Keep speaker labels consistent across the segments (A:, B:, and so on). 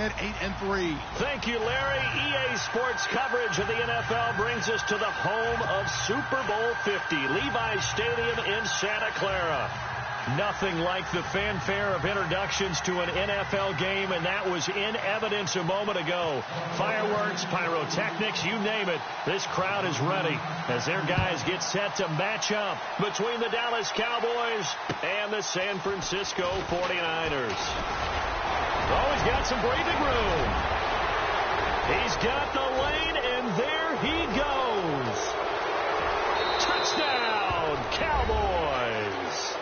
A: at 8-3.
B: Thank you, Larry. EA Sports coverage of the NFL brings us to the home of Super Bowl 50, Levi's Stadium in Santa Clara. Nothing like the fanfare of introductions to an NFL game, and that was in evidence a moment ago. Fireworks, pyrotechnics, you name it. This crowd is ready as their guys get set to match up between the Dallas Cowboys and the San Francisco 49ers. Oh, he's got some breathing room. He's got the lane, and there he goes. Touchdown, Cowboys.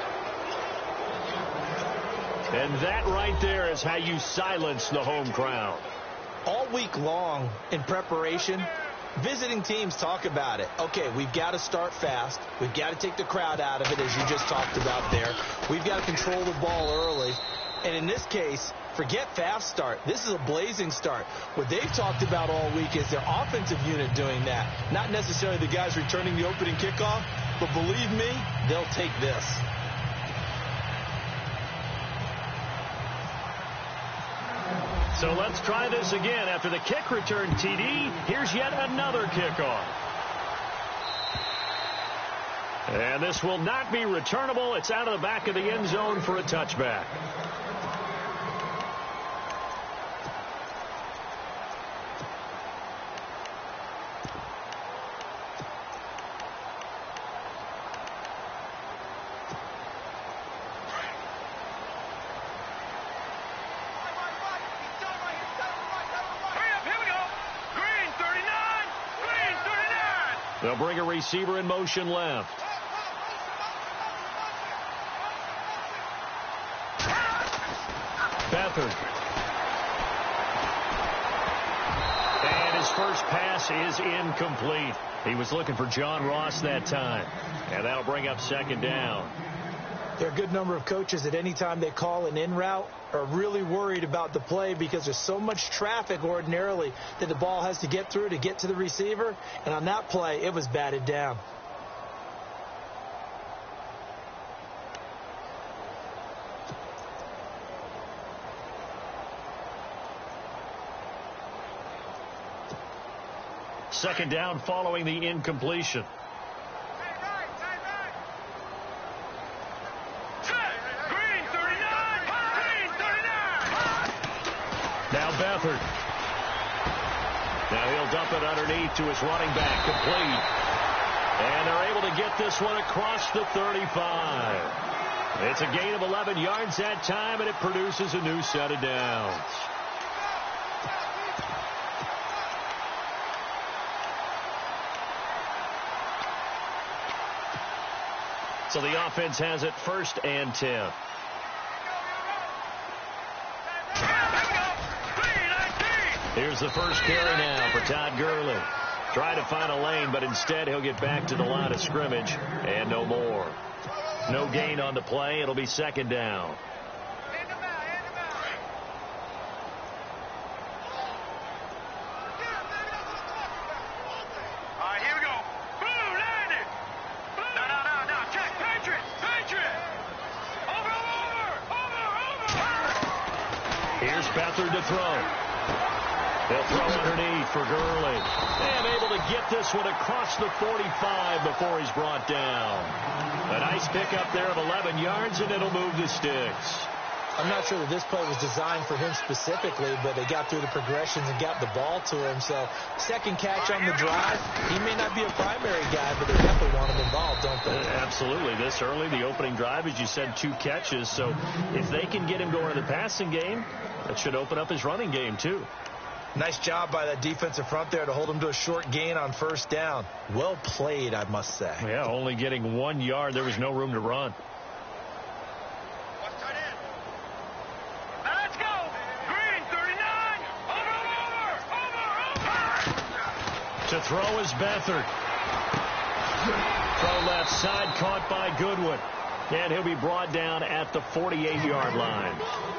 B: And that right there is how you silence the home crowd.
C: All week long in preparation, visiting teams talk about it. Okay, we've got to start fast. We've got to take the crowd out of it, as you just talked about there. We've got to control the ball early. And in this case, forget fast start. This is a blazing start. What they've talked about all week is their offensive unit doing that. Not necessarily the guys returning the opening kickoff, but believe me, they'll take this.
B: So let's try this again. After the kick return TD, here's yet another kickoff. And this will not be returnable. It's out of the back of the end zone for a touchback. They'll bring a receiver in motion left. Beathard. And his first pass is incomplete. He was looking for John Ross that time. And that'll bring up second down.
C: There are a good number of coaches that any time they call an in route are really worried about the play because there's so much traffic ordinarily that the ball has to get through to get to the receiver. And on that play, it was batted down.
B: Second down following the incompletion. Now Beathard. Now he'll dump it underneath to his running back, complete. And they're able to get this one across the 35. It's a gain of 11 yards that time, and it produces a new set of downs. So the offense has it 1st and 10. Here's the first carry now for Todd Gurley. Try to find a lane, but instead he'll get back to the line of scrimmage and no more. No gain on the play. It'll be second down. Here's Beathard to throw. They'll throw underneath for Gurley. And able to get this one across the 45 before he's brought down. A nice pickup there of 11 yards, and it'll move the sticks.
C: I'm not sure that this play was designed for him specifically, but they got through the progressions and got the ball to him. So second catch on the drive. He may not be a primary guy, but they definitely want him involved, don't they?
B: Absolutely. This early, the opening drive, as you said, 2 catches. So if they can get him going in the passing game, that should open up his running game too.
C: Nice job by that defensive front there to hold him to a short gain on 1st down. Well played, I must say.
B: Yeah, only getting 1 yard. There was no room to run.
D: Let's go. Green, 39. Over.
B: To throw is Beathard. Throw left side, caught by Goodwin. And he'll be brought down at the 48-yard line.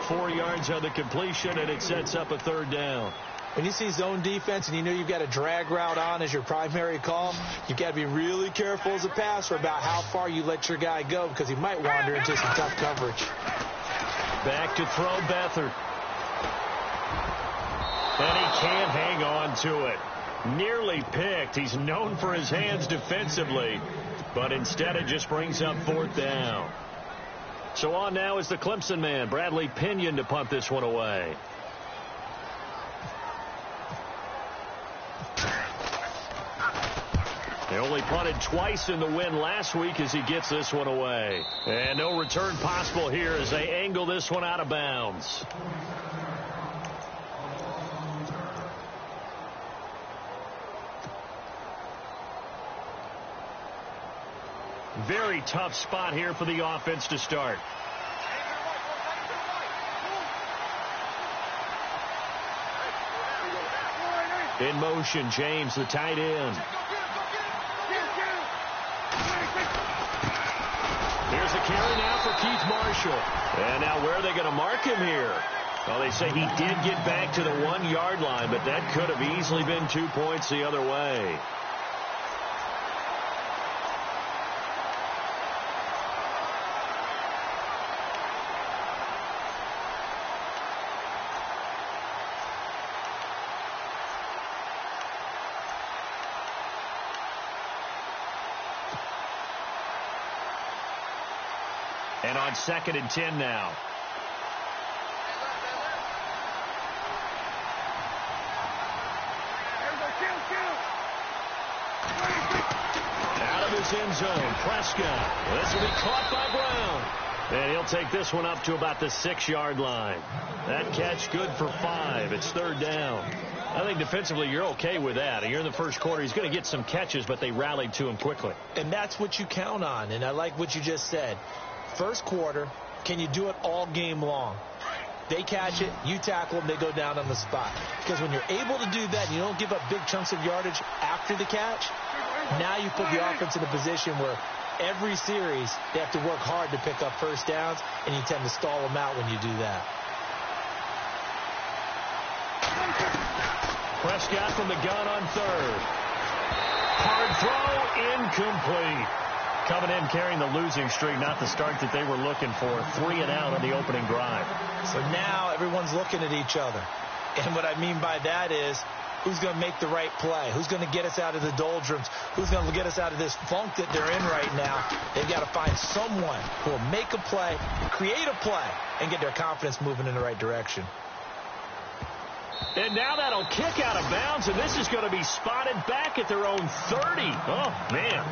B: 4 yards on the completion, and it sets up a 3rd down.
C: When you see zone defense and you know you've got a drag route on as your primary call, you've got to be really careful as a passer about how far you let your guy go because he might wander into some tough coverage.
B: Back to throw Beathard. can't hang on to it. Nearly picked. He's known for his hands defensively, but instead it just brings up fourth down. So on now is the Clemson man, Bradley Pinion, to punt this one away. They only punted twice in the win last week as he gets this one away. And no return possible here as they angle this one out of bounds. Very tough spot here for the offense to start. In motion, James, the tight end. Here's the carry now for Keith Marshall. And now where are they going to mark him here? Well, they say he did get back to the 1-yard line, but that could have easily been 2 points the other way. And on 2nd and 10 now. Out of his end zone, Prescott. This will be caught by Brown. And he'll take this one up to about the 6-yard line. That catch good for 5. It's 3rd down. I think defensively you're okay with that. Here in the first quarter, he's going to get some catches, but they rallied to him quickly.
C: And that's what you count on. And I like what you just said. First quarter, can you do it all game long? They catch it, you tackle them, they go down on the spot. Because when you're able to do that, and you don't give up big chunks of yardage after the catch, now you put the offense in a position where every series they have to work hard to pick up first downs, and you tend to stall them out when you do that.
B: Prescott from the gun on 3rd. Hard throw, incomplete. Coming in carrying the losing streak, not the start that they were looking for. 3 and out on the opening drive.
C: So now everyone's looking at each other. And what I mean by that is, who's going to make the right play? Who's going to get us out of the doldrums? Who's going to get us out of this funk that they're in right now? They've got to find someone who will make a play, create a play, and get their confidence moving in the right direction.
B: And now that'll kick out of bounds, and this is going to be spotted back at their own 30. Oh, man.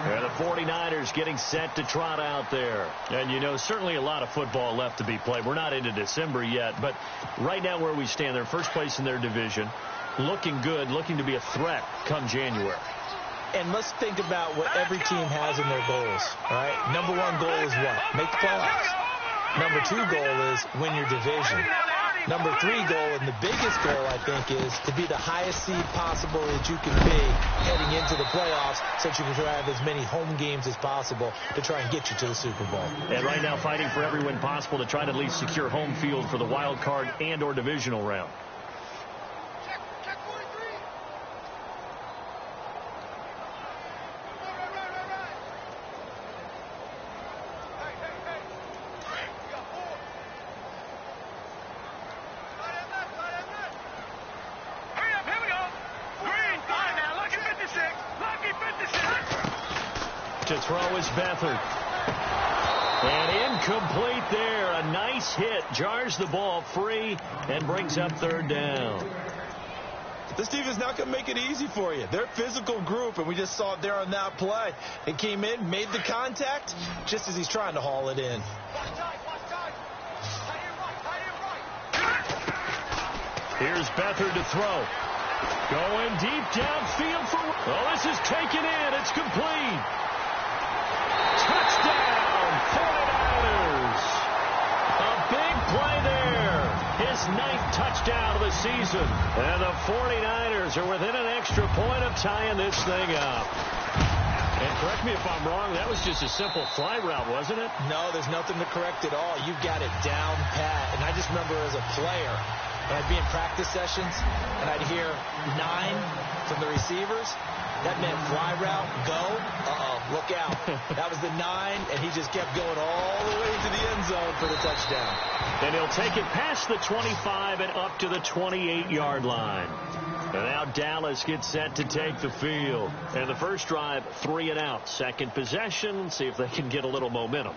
B: Yeah, the 49ers getting set to trot out there. And, you know, certainly a lot of football left to be played. We're not into December yet, but right now where we stand, they're first place in their division, looking good, looking to be a threat come January.
C: And let's think about what every team has in their goals, all right? Number 1 goal is what? Make the playoffs. Number 2 goal is win your division. Number 3 goal, and the biggest goal, I think, is to be the highest seed possible that you can be heading into the playoffs so that you can try to have as many home games as possible to try and get you to the Super Bowl.
B: And right now fighting for every win possible to try to at least secure home field for the wild card and or divisional round. To throw is Beathard. And incomplete there. A nice hit. Jars the ball free and brings up 3rd down.
C: This defense not going to make it easy for you. They're a physical group, and we just saw it there on that play. It came in, made the contact, just as he's trying to haul it in.
B: Here's Beathard to throw. Going deep downfield for... Oh, this is taken in. It's complete. Touchdown, 49ers. A big play there. His 9th touchdown of the season. And the 49ers are within an extra point of tying this thing up. And correct me if I'm wrong, that was just a simple fly route, wasn't it?
C: No, there's nothing to correct at all. You've got it down pat. And I just remember as a player, And I'd be in practice sessions, and I'd hear 9 from the receivers. That meant fly route, go, look out. That was the 9, and he just kept going all the way to the end zone for the touchdown.
B: And he'll take it past the 25 and up to the 28-yard line. And now Dallas gets set to take the field. And the first drive, 3 and out. Second possession, see if they can get a little momentum.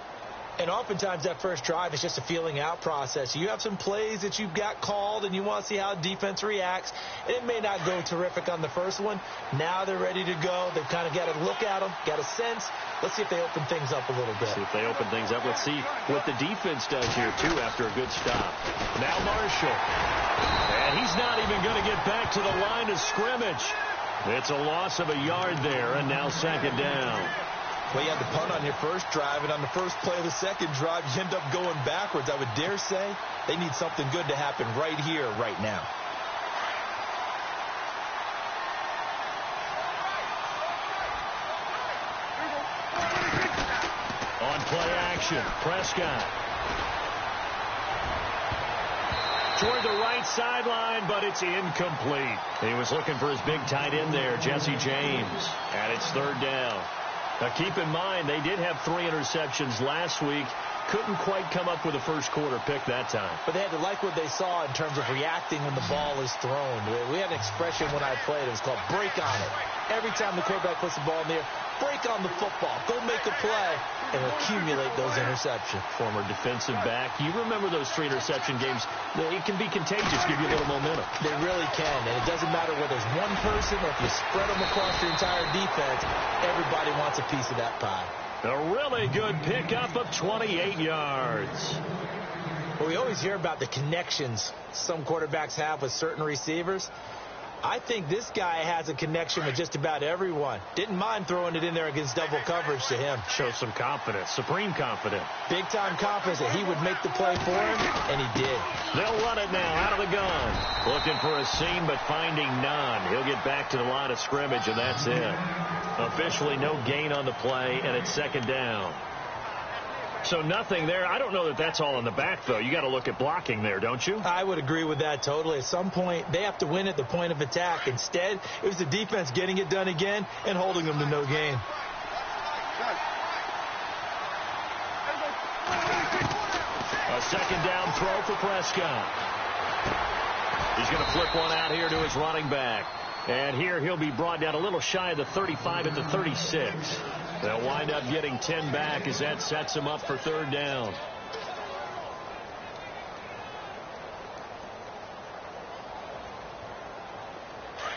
C: And oftentimes that first drive is just a feeling out process. You have some plays that you've got called and you want to see how defense reacts. And it may not go terrific on the first one. Now they're ready to go. They've kind of got to look at them, got a sense. Let's see if they open things up a little bit.
B: See if they open things up. Let's see what the defense does here, too, after a good stop. Now Marshall. And he's not even going to get back to the line of scrimmage. It's a loss of a yard there, and now second down.
C: Well, you had the punt on your first drive, and on the first play of the second drive, you end up going backwards. I would dare say they need something good to happen right here, right now.
B: On play action, Prescott. Toward the right sideline, but it's incomplete. He was looking for his big tight end there, Jesse James. And it's third down. Now, keep in mind, they did have 3 interceptions last week. Couldn't quite come up with a first quarter pick that time.
C: But they had to like what they saw in terms of reacting when the ball is thrown. We had an expression when I played. It was called break on it. Every time the quarterback puts the ball in the air, break on the football. Go make a play and accumulate those interceptions.
B: Former defensive back. You remember those 3 interception games. It can be contagious, give you a little momentum.
C: They really can. And it doesn't matter whether it's one person or if you spread them across your entire defense. Everybody wants a piece of that pie.
B: A really good pickup of 28 yards.
C: Well, we always hear about the connections some quarterbacks have with certain receivers. I think this guy has a connection with just about everyone. Didn't mind throwing it in there against double coverage to him.
B: Shows some confidence, supreme confidence.
C: Big-time confidence that he would make the play for him, and he did.
B: They'll run it now out of the gun. Looking for a seam, but finding none. He'll get back to the line of scrimmage, and that's it. Officially no gain on the play, and it's second down. So nothing there. I don't know that that's all in the back, though. You got to look at blocking there, don't you?
C: I would agree with that totally. At some point, they have to win at the point of attack. Instead, it was the defense getting it done again and holding them to no gain.
B: A second down throw for Prescott. He's going to flip one out here to his running back. And here he'll be brought down a little shy of the 35 at the 36. They'll wind up getting 10 back as that sets him up for third down.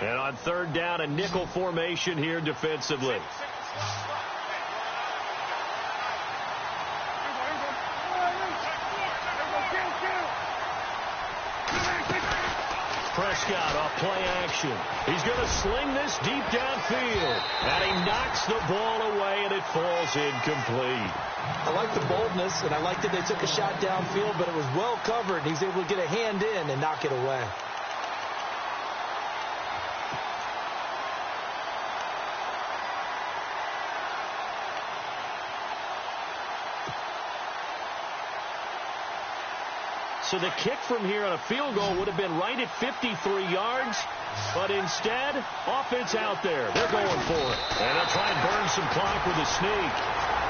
B: And on third down, a nickel formation here defensively. Prescott off play action. He's going to sling this deep downfield. And he knocks the ball away, and it falls incomplete.
C: I like the boldness, and I like that they took a shot downfield, but it was well covered. He's able to get a hand in and knock it away.
B: So the kick from here on a field goal would have been right at 53 yards. But instead, offense out there. They're going for it. And they'll try and burn some clock with a sneak.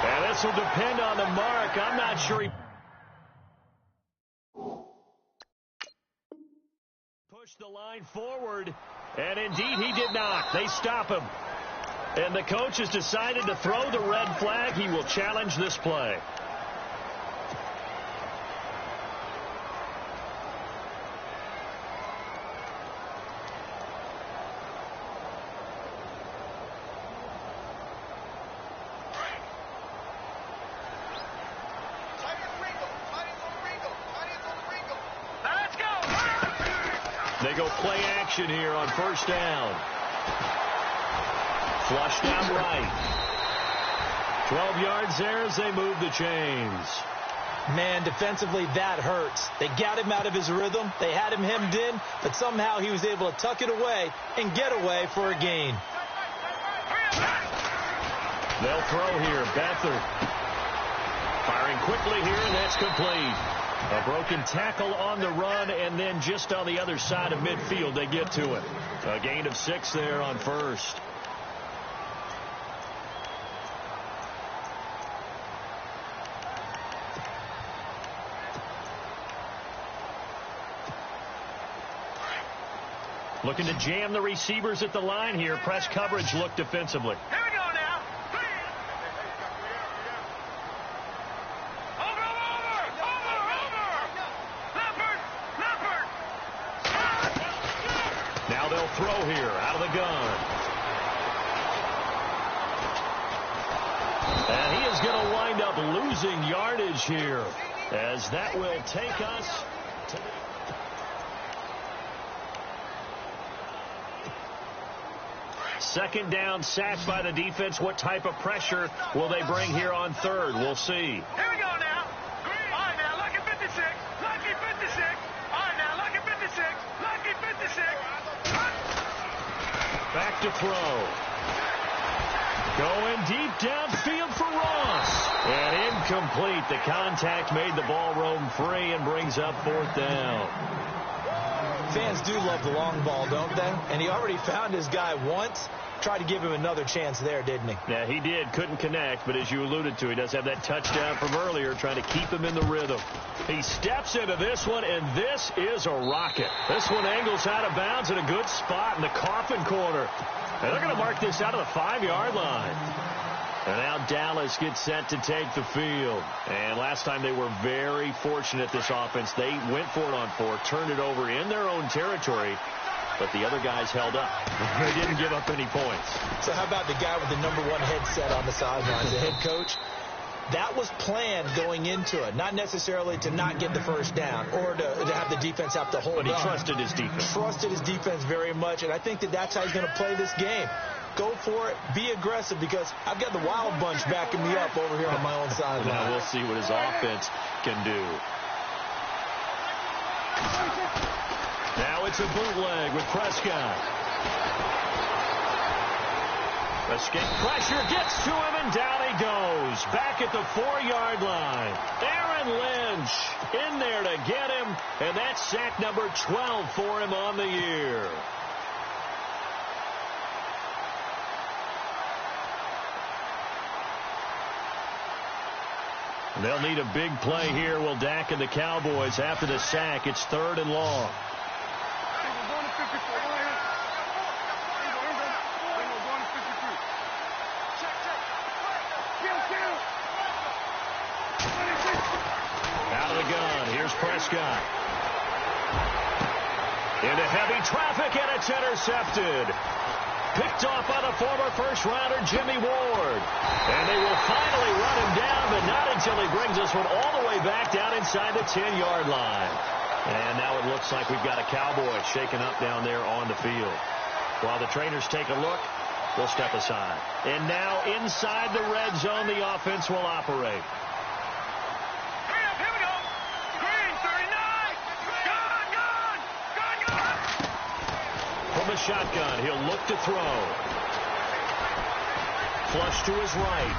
B: And this will depend on the mark. I'm not sure he pushed the line forward. And indeed, he did not. They stop him. And the coach has decided to throw the red flag. He will challenge this play. They go play action here on first down. Flushed out right. 12 yards there as they move the chains.
C: Man, defensively, that hurts. They got him out of his rhythm. They had him hemmed in, but somehow he was able to tuck it away and get away for a gain.
B: They'll throw here. Beathard firing quickly here, and that's complete. A broken tackle on the run, and then just on the other side of midfield, they get to it. A gain of 6 there on first. Looking to jam the receivers at the line here. Press coverage look defensively.
D: Here we go now. Over.
B: Now they'll throw here out of the gun. And he is going to wind up losing yardage here, as that will take us to the... Second down, sacked by the defense. What type of pressure will they bring here on third? We'll see.
D: Here we go now. All right, now, lucky 56. Lucky 56. All right, now, lucky 56. Lucky 56.
B: Back to throw. Going deep downfield for Ross. And incomplete. The contact made the ball roam free and brings up 4th down.
C: Fans do love the long ball, don't they? And he already found his guy once. Tried to give him another chance there, didn't he?
B: Yeah, he did. Couldn't connect, but as you alluded to, he does have that touchdown from earlier, trying to keep him in the rhythm. He steps into this one, and this is a rocket. This one angles out of bounds in a good spot in the coffin corner. And they're going to mark this out of the 5-yard line. And now Dallas gets set to take the field. And last time they were very fortunate, this offense. They went for it on 4, turned it over in their own territory, but the other guys held up. They didn't give up any points.
C: So how about the guy with the #1 headset on the sidelines, the head coach? That was planned going into it, not necessarily to not get the first down or to have the defense have to hold on.
B: But he trusted his defense.
C: Trusted his defense very much, and I think that's how he's going to play this game. Go for it. Be aggressive, because I've got the Wild Bunch backing me up over here on my own sideline.
B: Now we'll see what his offense can do. Now it's a bootleg with Prescott. Escape pressure gets to him, and down he goes. Back at the 4-yard line. Aaron Lynch in there to get him, and that's sack number 12 for him on the year. They'll need a big play here. Will Dak and the Cowboys after the sack. It's 3rd and long. Out of the gun. Here's Prescott. Into heavy traffic, and it's intercepted. Picked off by the former first-rounder Jimmy Ward. And they will finally run him down, but not until he brings this one all the way back down inside the 10-yard line. And now it looks like we've got a Cowboy shaken up down there on the field. While the trainers take a look, we'll step aside. And now inside the red zone, the offense will operate.
D: Here we go. Green, 39. Gun.
B: From the shotgun, he'll look to throw. Flush to his right.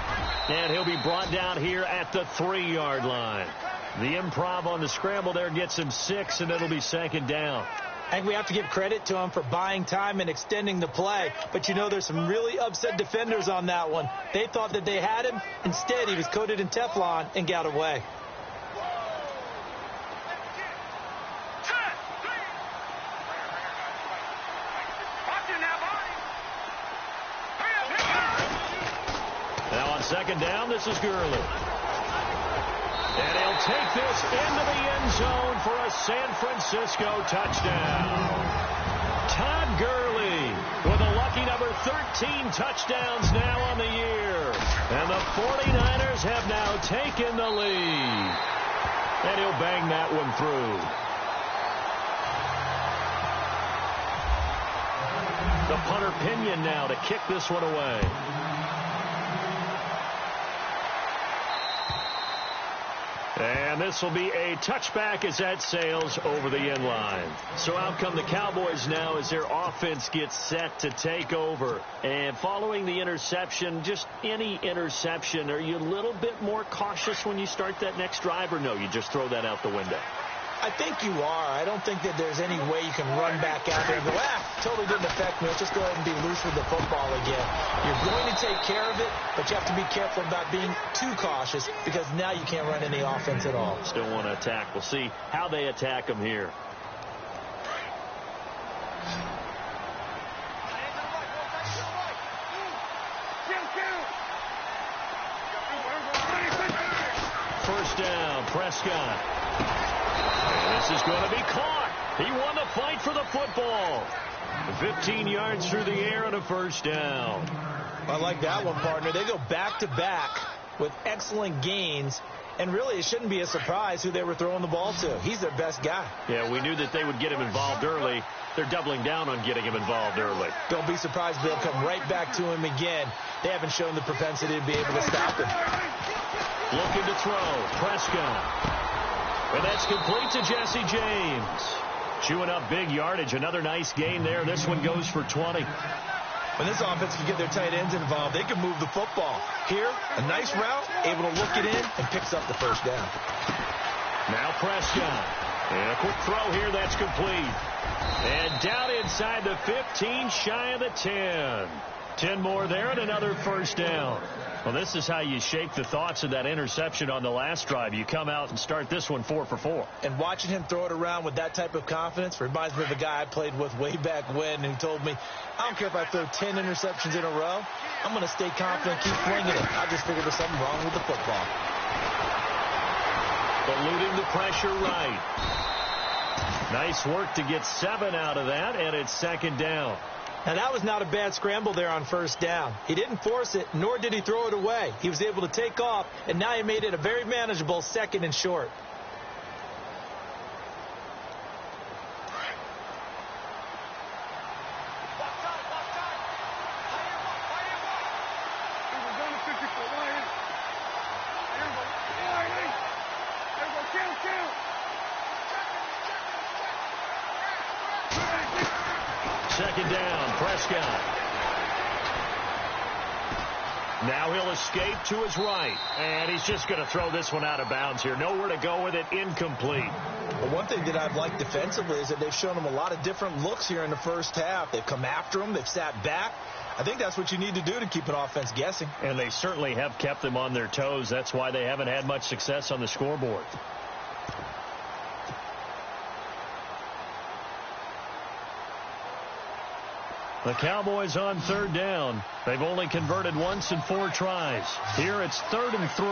B: And he'll be brought down here at the 3-yard line. The improv on the scramble there gets him 6, and it'll be 2nd down.
C: I think we have to give credit to him for buying time and extending the play. But, you know, there's some really upset defenders on that one. They thought that they had him. Instead, he was coated in Teflon and got away.
B: Now on 2nd down, this is Gurley. And he'll take this into the end zone for a San Francisco touchdown. Todd Gurley with a lucky number 13 touchdowns now on the year. And the 49ers have now taken the lead. And he'll bang that one through. The punter Pinion now to kick this one away. And And this will be a touchback as that sails over the end line. So out come the Cowboys now as their offense gets set to take over. And following the interception, just any interception, are you a little bit more cautious when you start that next drive, or no, you just throw that out the window?
C: I think you are. I don't think that there's any way you can run back out there and go, totally didn't affect me. Let's just go ahead and be loose with the football again. You're going to take care of it, but you have to be careful about being too cautious because now you can't run any offense at all.
B: Still want to attack. We'll see how they attack them here. First down, Prescott. And this is going to be caught. He won the fight for the football. 15 yards through the air and a first down.
C: I like that one, partner. They go back-to-back with excellent gains. And really, it shouldn't be a surprise who they were throwing the ball to. He's their best guy.
B: Yeah, we knew that they would get him involved early. They're doubling down on getting him involved early.
C: Don't be surprised they'll come right back to him again. They haven't shown the propensity to be able to stop him.
B: Looking to throw. Prescott. And that's complete to Jesse James. Chewing up big yardage. Another nice gain there. This one goes for 20.
C: When this offense can get their tight ends involved, they can move the football. Here, a nice route, able to look it in, and picks up the first down.
B: Now Prescott. And a quick throw here. That's complete. And down inside the 15, shy of the 10. 10 more there and another first down. Well, this is how you shake the thoughts of that interception on the last drive. You come out and start this one 4 for 4.
C: And watching him throw it around with that type of confidence reminds me of a guy I played with way back when who told me, I don't care if I throw 10 interceptions in a row. I'm going to stay confident, keep flinging it. I just figured there's something wrong with the football.
B: Eluding the pressure right. Nice work to get 7 out of that, and it's second down.
C: Now, that was not a bad scramble there on first down. He didn't force it, nor did he throw it away. He was able to take off, and now he made it a very manageable second and short.
B: Second down, Prescott. Now he'll escape to his right. And he's just going to throw this one out of bounds here. Nowhere to go with it, incomplete.
C: Well, one thing that I've liked defensively is that they've shown him a lot of different looks here in the first half. They've come after him. They've sat back. I think that's what you need to do to keep an offense guessing.
B: And they certainly have kept them on their toes. That's why they haven't had much success on the scoreboard. The Cowboys on third down. They've only converted once in 4 tries. Here it's 3rd and 3.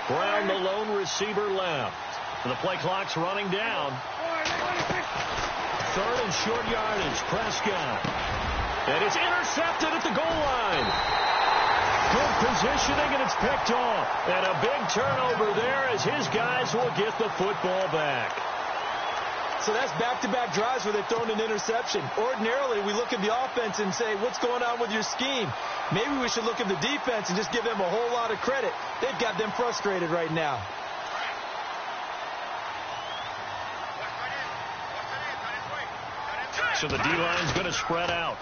B: Brown, the lone receiver, left. The play clock's running down. 3rd and short yardage. Prescott. And it's intercepted at the goal line. Good positioning, and it's picked off. And a big turnover there as his guys will get the football back.
C: So that's back-to-back drives where they've thrown an interception. Ordinarily, we look at the offense and say, what's going on with your scheme? Maybe we should look at the defense and just give them a whole lot of credit. They've got them frustrated right now.
B: So the D-line's going to spread out.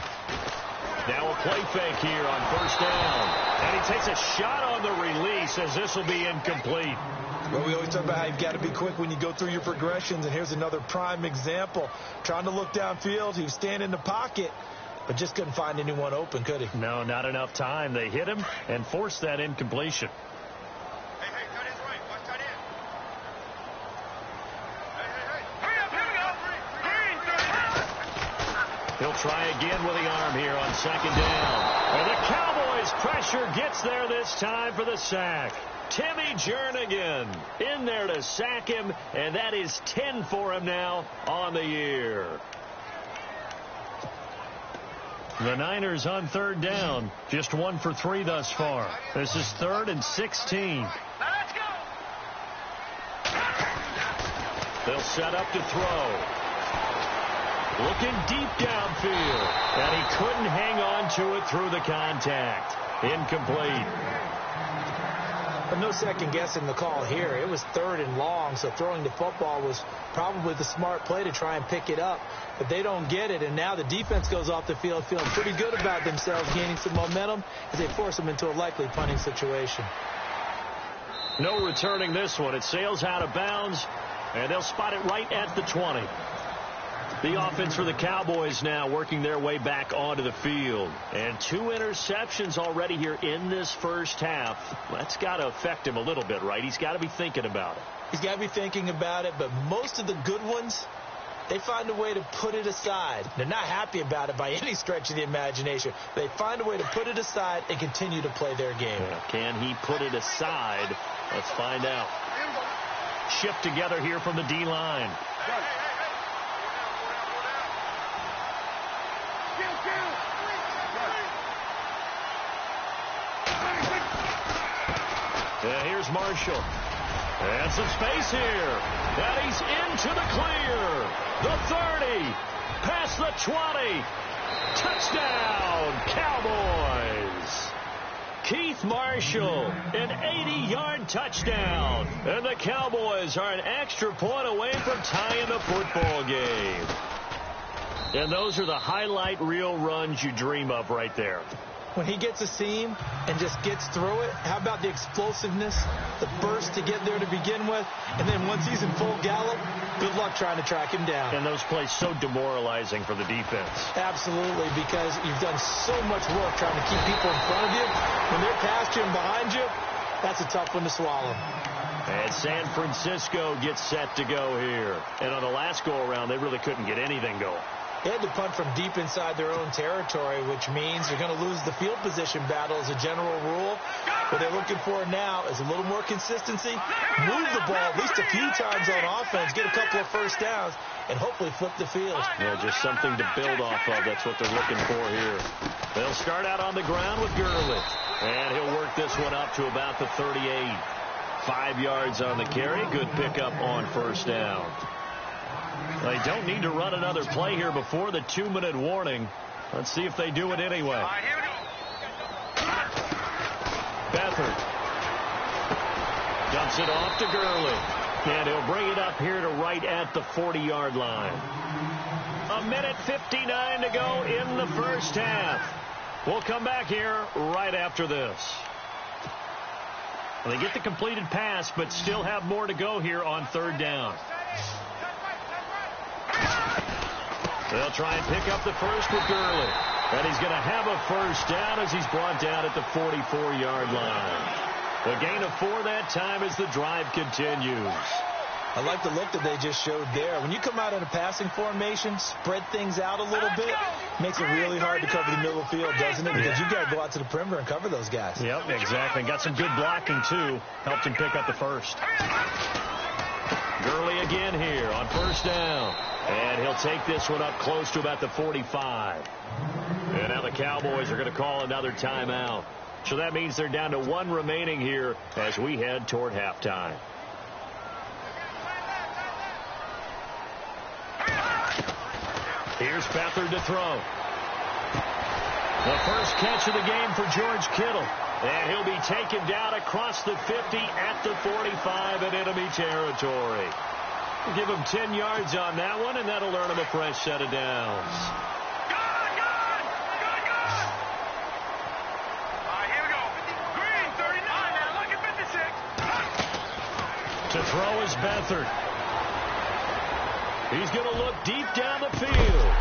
B: Now a play fake here on first down. And he takes a shot on the release as this will be incomplete.
C: Well, we always talk about how you've got to be quick when you go through your progressions, and here's another prime example. Trying to look downfield, he was standing in the pocket, but just couldn't find anyone open, could he?
B: No, not enough time. They hit him and forced that incompletion. He'll try again with the arm here on second down. And the Cowboys pressure gets there this time for the sack. Timmy Jernigan in there to sack him, and that is 10 for him now on the year. The Niners on third down, just 1 for 3 thus far. This is 3rd and 16. They'll set up to throw. Looking deep downfield. And he couldn't hang on to it through the contact. Incomplete.
C: But no second guessing the call here. It was 3rd and long, so throwing the football was probably the smart play to try and pick it up. But they don't get it, and now the defense goes off the field feeling pretty good about themselves, gaining some momentum as they force them into a likely punting situation.
B: No returning this one. It sails out of bounds, and they'll spot it right at the 20. The offense for the Cowboys now working their way back onto the field. And 2 interceptions already here in this first half. That's got to affect him a little bit, right? He's got to be thinking about it.
C: He's got to be thinking about it, but most of the good ones, they find a way to put it aside. They're not happy about it by any stretch of the imagination. They find a way to put it aside and continue to play their game.
B: Yeah, can he put it aside? Let's find out. Shift together here from the D-line. Here's Marshall. And some space here. And he's into the clear. The 30. Past the 20. Touchdown, Cowboys. Keith Marshall, an 80-yard touchdown. And the Cowboys are an extra point away from tying the football game. And those are the highlight reel runs you dream of right there.
C: When he gets a seam and just gets through it, how about the explosiveness, the burst to get there to begin with, and then once he's in full gallop, good luck trying to track him down.
B: And those plays so demoralizing for the defense.
C: Absolutely, because you've done so much work trying to keep people in front of you. When they're past you and behind you, that's a tough one to swallow.
B: And San Francisco gets set to go here. And on the last go-around, they really couldn't get anything going.
C: They had to punt from deep inside their own territory, which means they're going to lose the field position battle as a general rule. What they're looking for now is a little more consistency, move the ball at least a few times on offense, get a couple of first downs, and hopefully flip the field.
B: Yeah, just something to build off of. That's what they're looking for here. They'll start out on the ground with Gurley. And he'll work this one up to about the 38. 5 yards on the carry. Good pickup on first down. They don't need to run another play here before the 2-minute warning. Let's see if they do it anyway. Beathard dumps it off to Gurley. And he'll bring it up here to right at the 40-yard line. 1:59 to go in the first half. We'll come back here right after this. They get the completed pass, but still have more to go here on third down. They'll try and pick up the first with Gurley. And he's going to have a first down as he's brought down at the 44-yard line. A gain of 4 that time as the drive continues.
C: I like the look that they just showed there. When you come out in a passing formation, spread things out a little bit, makes it really hard to cover the middle of the field, doesn't it? Because you've got to go out to the perimeter and cover those guys.
B: Yep, exactly. Got some good blocking, too. Helped him pick up the first. Gurley again here on first down. And he'll take this one up close to about the 45. And now the Cowboys are going to call another timeout. So that means they're down to 1 remaining here as we head toward halftime. Here's Beathard to throw. The first catch of the game for George Kittle. And he'll be taken down across the 50 at the 45 in enemy territory. We'll give him 10 yards on that one, and that'll earn him a fresh set of downs.
D: Here we go. Green, 39. Now look at 56.
B: To throw is Beathard. He's going to look deep down the field.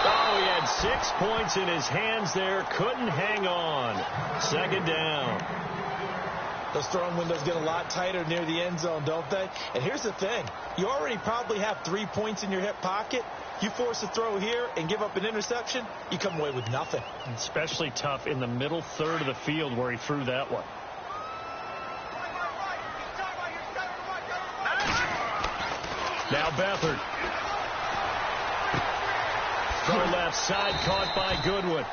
B: Oh, he had 6 points in his hands there. Couldn't hang on. Second down.
C: Those throwing windows get a lot tighter near the end zone, don't they? And here's the thing. You already probably have 3 points in your hip pocket. You force a throw here and give up an interception, you come away with nothing.
B: Especially tough in the middle third of the field where he threw that one. Now Beathard. Throw left side caught by Goodwin.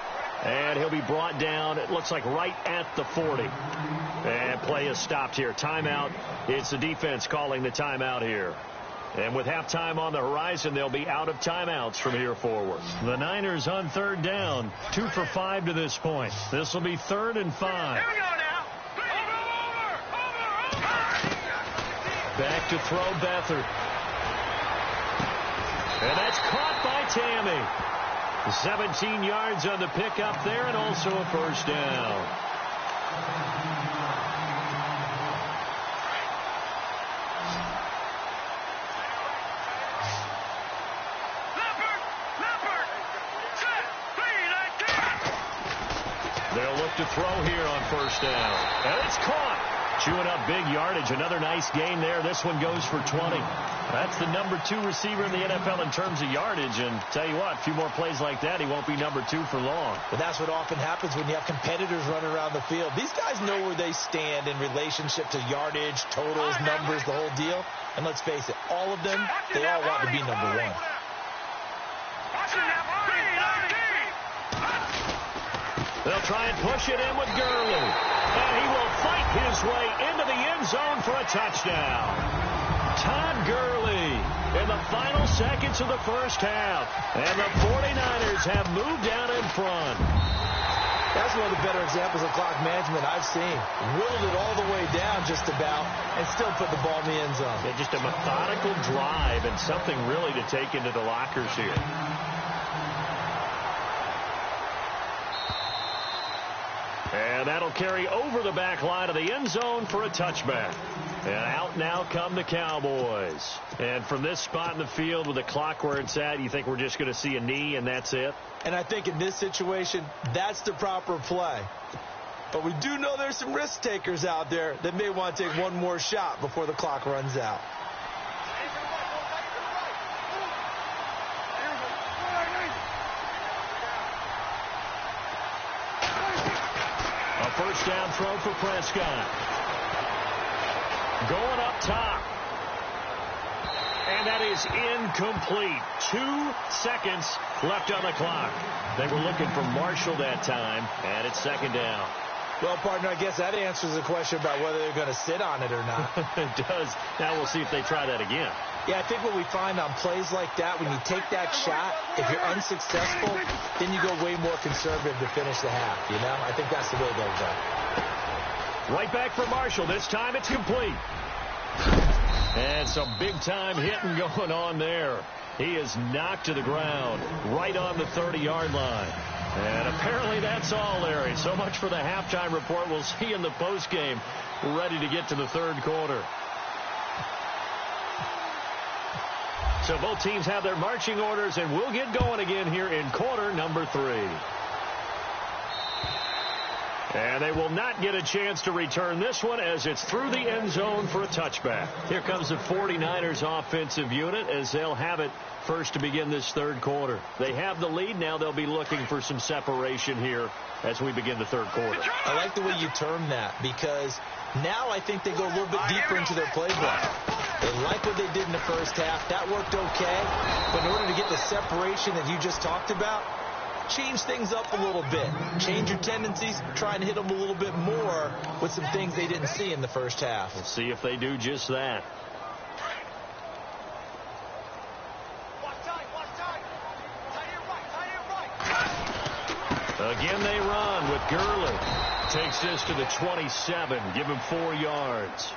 B: And he'll be brought down, it looks like right at the 40. And play is stopped here. Timeout. It's the defense calling the timeout here. And with halftime on the horizon, they'll be out of timeouts from here forward. The Niners on third down, 2 for 5 to this point. This will be 3rd and 5.
D: Here we go now. Over.
B: Back to throw Beathard. And that's caught by Tammy. 17 yards on the pickup there and also a first down. They'll look to throw here on first down. And it's caught. Chewing up big yardage. Another nice gain there. This one goes for 20. That's the number 2 receiver in the NFL in terms of yardage. And tell you what, a few more plays like that, he won't be number 2 for long.
C: But that's what often happens when you have competitors running around the field. These guys know where they stand in relationship to yardage, totals, numbers, the whole deal. And let's face it, all of them, they all want to be number 1.
B: They'll try and push it in with Gurley. And he will fight his way into the end zone for a touchdown. Todd Gurley in the final seconds of the first half. And the 49ers have moved out in front.
C: That's one of the better examples of clock management I've seen. Whittled it all the way down just about and still put the ball in the end zone.
B: Yeah, just a methodical drive and something really to take into the lockers here. And that'll carry over the back line of the end zone for a touchback. And out now come the Cowboys. And from this spot in the field with the clock where it's at, you think we're just going to see a knee and that's it?
C: And I think in this situation, that's the proper play. But we do know there's some risk takers out there that may want to take one more shot before the clock runs out.
B: First down throw for Prescott. Going up top. And that is incomplete. 2 seconds left on the clock. They were looking for Marshall that time, and it's second down.
C: Well, partner, I guess that answers the question about whether they're going to sit on it or not.
B: It does. Now we'll see if they try that again.
C: Yeah, I think what we find on plays like that, when you take that shot, if you're unsuccessful, then you go way more conservative to finish the half, you know? I think that's the way they'll go.
B: Right back for Marshall. This time it's complete. And some big-time hitting going on there. He is knocked to the ground right on the 30-yard line. And apparently that's all, Larry. So much for the halftime report. We'll see in the postgame. Ready to get to the third quarter. So both teams have their marching orders, and we'll get going again here in quarter number 3. And they will not get a chance to return this one as it's through the end zone for a touchback. Here comes the 49ers offensive unit as they'll have it first to begin this third quarter. They have the lead. Now they'll be looking for some separation here as we begin the third quarter.
C: I like the way you term that because now I think they go a little bit deeper into their playbook. They like what they did in the first half. That worked okay. But in order to get the separation that you just talked about, change things up a little bit. Change your tendencies. Try and hit them a little bit more with some things they didn't see in the first half.
B: We'll see if they do just that. Again they run with Gurley. Takes this to the 27. Give him 4 yards.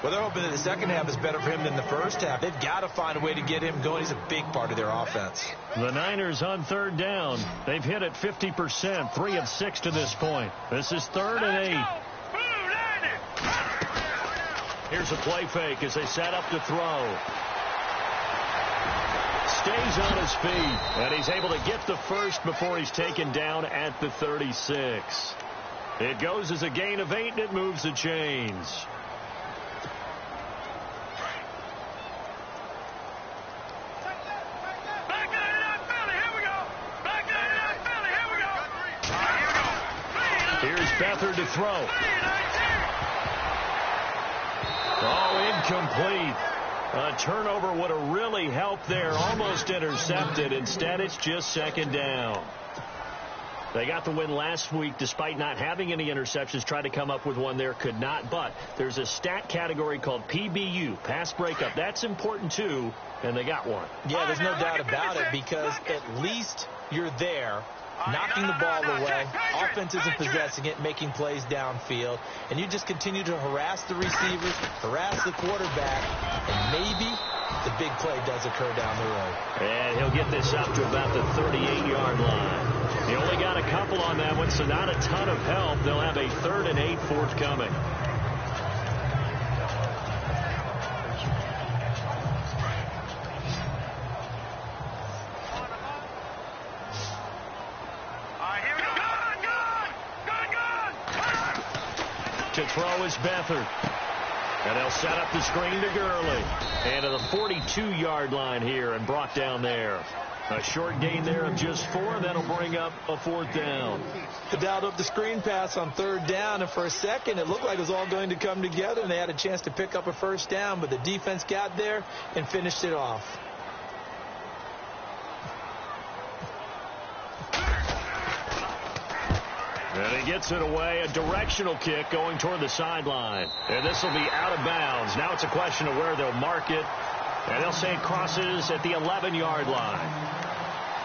C: Well, they're hoping that the second half is better for him than the first half. They've got to find a way to get him going. He's a big part of their offense.
B: The Niners on third down. They've hit it 50%, 3 of 6 to this point. This is 3rd and 8. Here's a play fake as they set up to throw. Stays on his feet, and he's able to get the first before he's taken down at the 36. It goes as a gain of 8, and it moves the chains. Here's Beathard to throw. Oh, incomplete. A turnover would have really helped there. Almost intercepted. Instead, it's just second down. They got the win last week despite not having any interceptions. Tried to come up with one there, could not. But there's a stat category called PBU, pass breakup. That's important too, and they got one.
C: Yeah, there's no doubt about it, because at least you're there, knocking the ball away. Offense isn't possessing it, making plays downfield. And you just continue to harass the receivers, harass the quarterback, and maybe the big play does occur down the road.
B: And he'll get this up to about the 38-yard line. He only got a couple on that one, so not a ton of help. They'll have a 3rd and 8 forthcoming. To throw is Beathard. And they'll set up the screen to Gurley. And to the 42-yard line here and brought down there. A short gain there of just 4. That'll bring up a 4th down.
C: They dialed up the screen pass on 3rd down, and for a second it looked like it was all going to come together, and they had a chance to pick up a 1st down, but the defense got there and finished it off.
B: And he gets it away. A directional kick going toward the sideline. And this will be out of bounds. Now it's a question of where they'll mark it. And they'll say it crosses at the 11-yard line.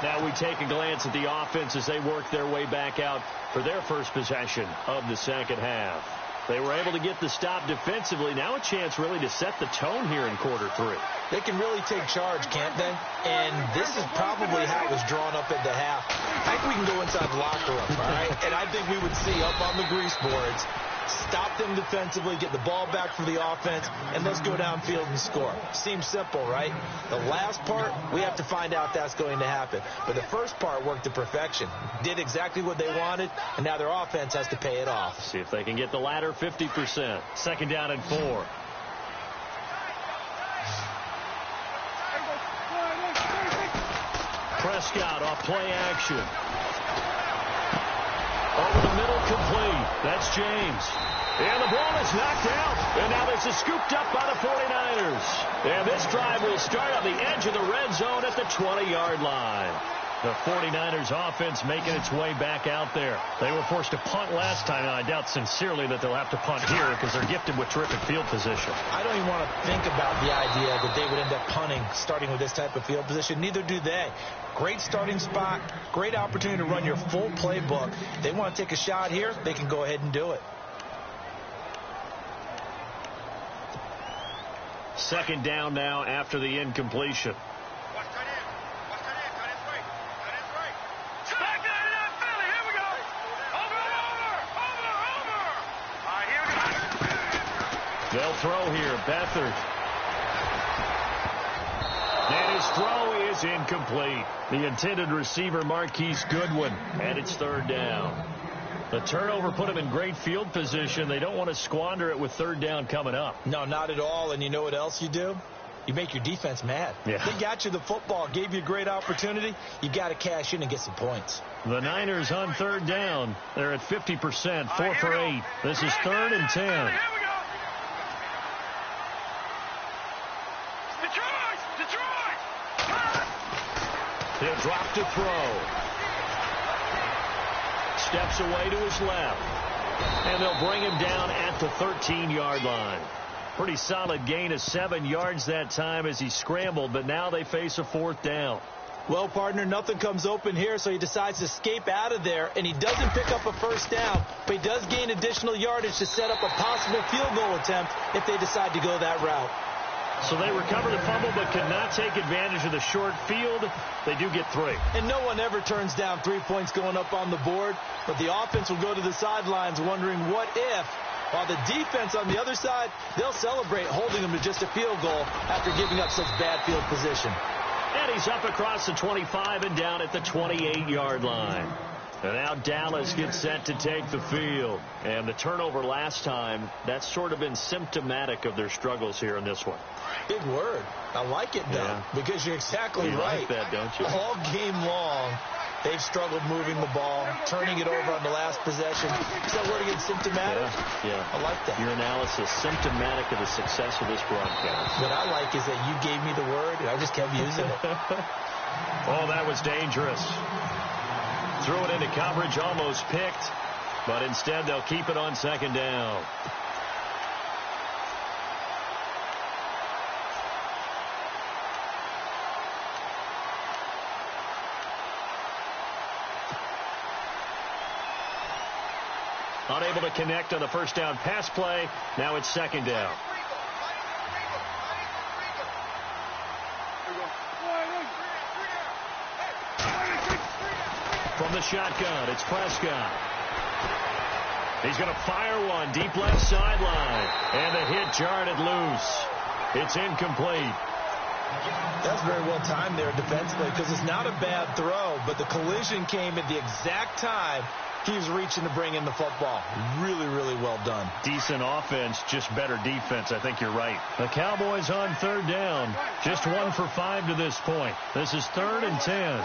B: Now we take a glance at the offense as they work their way back out for their first possession of the second half. They were able to get the stop defensively. Now a chance really to set the tone here in quarter 3.
C: They can really take charge, can't they? And this is probably how it was drawn up at the half. I think we can go inside the locker room, all right? And I think we would see up on the grease boards, stop them defensively, get the ball back for the offense, and let's go downfield and score. Seems simple, right? The last part, we have to find out that's going to happen. But the first part worked to perfection. Did exactly what they wanted, and now their offense has to pay it off.
B: See if they can get the latter 50%. 2nd down and 4. Prescott off play action. Over the middle, complete. That's James. And the ball is knocked out. And now this is scooped up by the 49ers. And this drive will start on the edge of the red zone at the 20-yard line. The 49ers offense making its way back out there. They were forced to punt last time, and I doubt sincerely that they'll have to punt here because they're gifted with terrific field position.
C: I don't even want to think about the idea that they would end up punting starting with this type of field position. Neither do they. Great starting spot, great opportunity to run your full playbook. If they want to take a shot here, they can go ahead and do it.
B: 2nd down now after the incompletion. They'll throw here. Beathard. And his throw is incomplete. The intended receiver, Marquise Goodwin. And it's 3rd down. The turnover put them in great field position. They don't want to squander it with 3rd down coming up.
C: No, not at all. And you know what else you do? You make your defense mad.
B: Yeah.
C: They got you the football, gave you a great opportunity. You got to cash in and get some points.
B: The Niners on 3rd down. They're at 50%, 4 for 8. This is 3rd and 10. He'll drop to throw. Steps away to his left. And they'll bring him down at the 13-yard line. Pretty solid gain of 7 yards that time as he scrambled, but now they face a 4th down.
C: Well, partner, nothing comes open here, so he decides to escape out of there, and he doesn't pick up a 1st down, but he does gain additional yardage to set up a possible field goal attempt if they decide to go that route.
B: So they recover the fumble but could not take advantage of the short field. They do get 3.
C: And no one ever turns down 3 points going up on the board, but the offense will go to the sidelines wondering what if, while the defense on the other side, they'll celebrate holding them to just a field goal after giving up such bad field position.
B: And he's up across the 25 and down at the 28-yard line. And now Dallas gets set to take the field. And the turnover last time, that's sort of been symptomatic of their struggles here in this one.
C: Big word. I like it, though, because you're exactly right.
B: You like that, don't you?
C: All game long, they've struggled moving the ball, turning it over on the last possession. Is that word again, symptomatic?
B: Yeah.
C: I like that.
B: Your analysis, symptomatic of the success of this broadcast.
C: What I like is that you gave me the word, and I just kept using it.
B: Oh, that was dangerous. Threw it into coverage, almost picked, but instead they'll keep it on second down. Unable to connect on the first down pass play. Now it's second down. From the shotgun, it's Prescott. He's going to fire one deep left sideline. And the hit jarred it loose. It's incomplete.
C: That's very well timed there defensively because it's not a bad throw, but the collision came at the exact time he was reaching to bring in the football. Really, really well done.
B: Decent offense, just better defense. I think you're right. The Cowboys on third down. Just 1 for 5 to this point. This is 3rd and 10.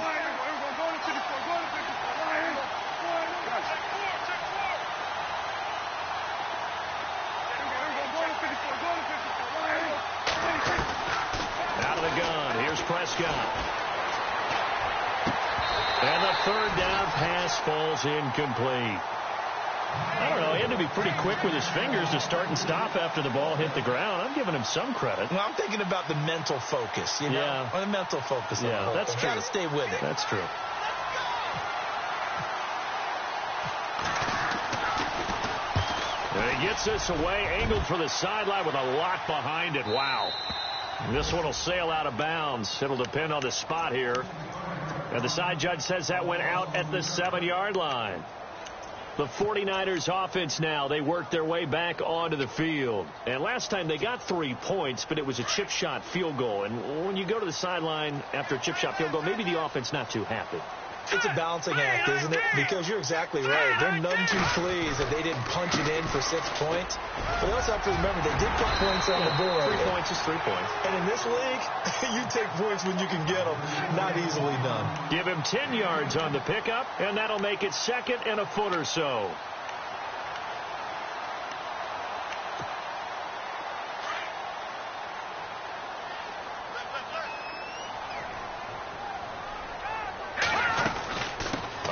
B: Out of the gun. Here's Prescott. And the third down pass falls incomplete. I don't know. He had to be pretty quick with his fingers to start and stop after the ball hit the ground. I'm giving him some credit.
C: Well, I'm thinking about the mental focus, you know?
B: Yeah.
C: Or the mental focus.
B: Yeah, that's true.
C: Got to stay with it.
B: That's true. And he gets this away, angled for the sideline with a lot behind it. Wow. This one will sail out of bounds. It'll depend on the spot here. And the side judge says that went out at the 7-yard line. The 49ers offense now, they worked their way back onto the field. And last time they got 3 points, but it was a chip shot field goal. And when you go to the sideline after a chip shot field goal, maybe the offense not too happy.
C: It's a balancing act, isn't it? Because you're exactly right. They're none too pleased that they didn't punch it in for 6 points. But you also have to remember they did put points on the board.
B: 3 points is 3 points.
C: And in this league, you take points when you can get them. Not easily done.
B: Give him 10 yards on the pickup, and that'll make it 2nd and a foot or so.